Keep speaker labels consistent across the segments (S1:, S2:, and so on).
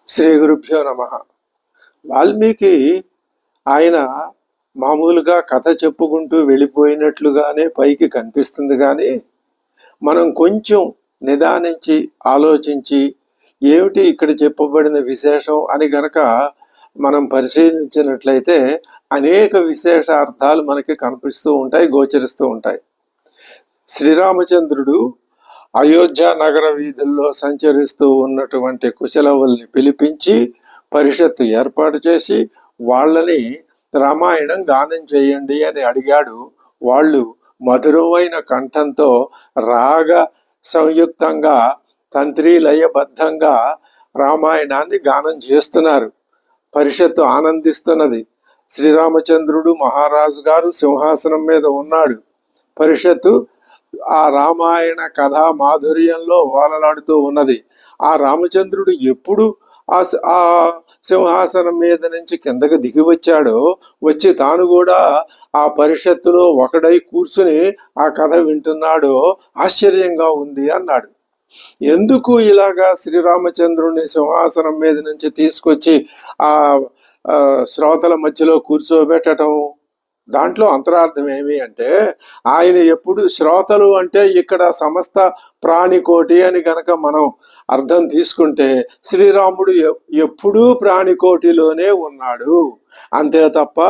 S1: శ్రీ గురుభ్యో నమ. వాల్మీకి ఆయన మామూలుగా కథ చెప్పుకుంటూ వెళ్ళిపోయినట్లుగానే పైకి కనిపిస్తుంది, కానీ మనం కొంచెం నిదానించి ఆలోచించి ఏమిటి ఇక్కడ చెప్పబడిన విశేషం అని గనక మనం పరిశీలించినట్లయితే అనేక విశేషార్థాలు మనకి కనిపిస్తూ ఉంటాయి, గోచరిస్తూ ఉంటాయి. శ్రీరామచంద్రుడు అయోధ్య నగర వీధుల్లో సంచరిస్తూ ఉన్నటువంటి కుశలవుల్ని పిలిపించి పరిషత్తు ఏర్పాటు చేసి వాళ్ళని రామాయణం గానం చేయండి అని అడిగాడు. వాళ్ళు మధురమైన కంఠంతో రాగ సంయుక్తంగా తంత్రి లయబద్ధంగా రామాయణాన్ని గానం చేస్తున్నారు. పరిషత్తు ఆనందిస్తున్నది. శ్రీరామచంద్రుడు మహారాజు గారు సింహాసనం మీద ఉన్నాడు. పరిషత్తు ఆ రామాయణ కథా మాధుర్యంలో ఓలలాడుతూ ఉన్నది. ఆ రామచంద్రుడు ఎప్పుడు ఆ సింహాసనం మీద నుంచి కిందకి దిగి వచ్చాడో, వచ్చి తాను కూడా ఆ పరిషత్తులో ఒకడై కూర్చుని ఆ కథ వింటున్నాడో ఆశ్చర్యంగా ఉంది అన్నాడు. ఎందుకు ఇలాగా శ్రీరామచంద్రుడిని సింహాసనం మీద నుంచి తీసుకొచ్చి ఆ శ్రోతల మధ్యలో కూర్చోబెట్టడం? దాంట్లో అంతరార్థం ఏమి అంటే, ఆయన ఎప్పుడు శ్రోతలు అంటే ఇక్కడ సమస్త ప్రాణికోటి అని గనక మనం అర్థం తీసుకుంటే శ్రీరాముడు ఎప్పుడూ ప్రాణికోటిలోనే ఉన్నాడు. అంతే తప్ప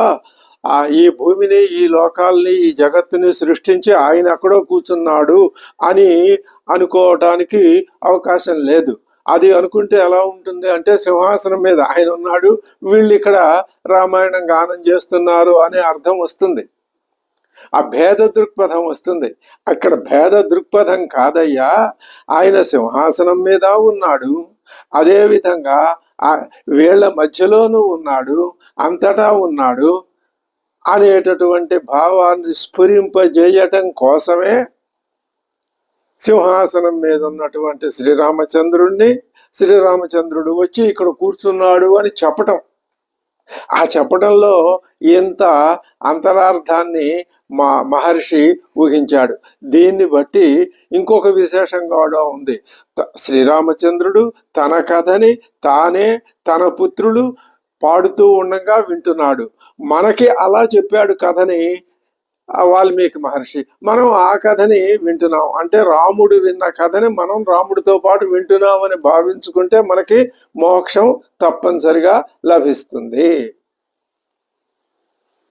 S1: ఈ భూమిని, ఈ లోకాల్ని, ఈ జగత్తుని సృష్టించి ఆయన ఎక్కడో కూర్చున్నాడు అని అనుకోవటానికి అవకాశం లేదు. అది అనుకుంటే ఎలా ఉంటుంది అంటే, సింహాసనం మీద ఆయన ఉన్నాడు, వీళ్ళు ఇక్కడ రామాయణం గానం చేస్తున్నారు అనే అర్థం వస్తుంది. ఆ భేద దృక్పథం వస్తుంది. అక్కడ భేద దృక్పథం కాదయ్యా, ఆయన సింహాసనం మీద ఉన్నాడు, అదేవిధంగా వీళ్ళ మధ్యలోనూ ఉన్నాడు, అంతటా ఉన్నాడు అనేటటువంటి భావాన్ని స్ఫురింపజేయటం కోసమే సింహాసనం మీద ఉన్నటువంటి శ్రీరామచంద్రుడు వచ్చి ఇక్కడ కూర్చున్నాడు అని చెప్పటం. ఆ చెప్పడంలో ఇంత అంతరార్థాన్ని మహర్షి ఊహించాడు. దీన్ని బట్టి ఇంకొక విశేషం కూడా ఉంది. శ్రీరామచంద్రుడు తన కథని తానే, తన పుత్రులు పాడుతూ ఉండగా వింటున్నాడు. మనకి అలా చెప్పాడు కథని వాల్మీకి మహర్షి. మనం ఆ కథని వింటున్నాం. అంటే రాముడు విన్న కథని మనం రాముడితో పాటు వింటున్నామని భావించుకుంటే మనకి మోక్షం తప్పనిసరిగా లభిస్తుంది.